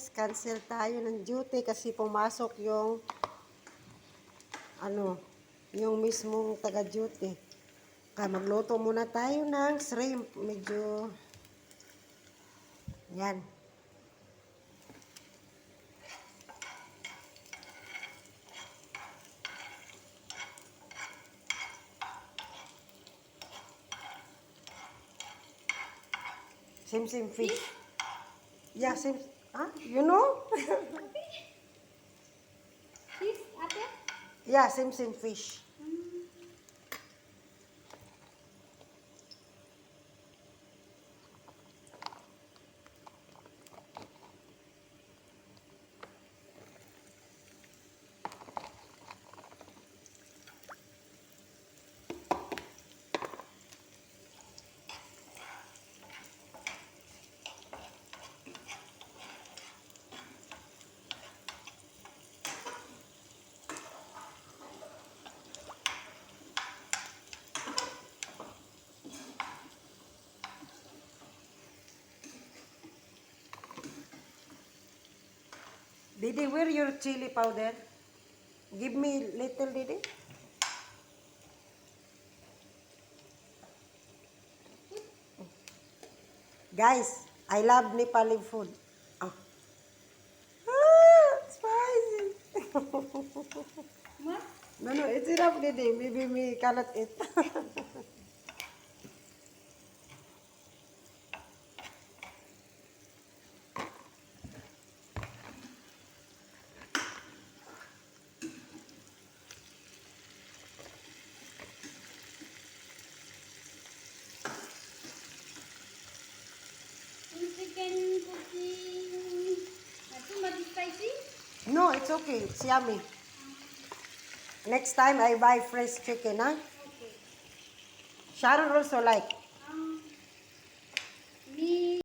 guys, cancel tayo ng duty kasi pumasok yung yung mismong taga-duty. Kaya magluto muna tayo ng shrimp. Medyo yan. Same fish. Yeah, same. Huh? You know? Fish, ate? Yeah, same fish. Didi, where your chili powder? Give me little, Didi. Guys, I love Nepali food. Oh. Spicy. What? No, it's enough, Didi. Maybe me cannot eat. Chicken cooking. Too much spicy? No, it's okay. It's yummy. Next time, I buy fresh chicken, huh? Okay. Sharon also like. Me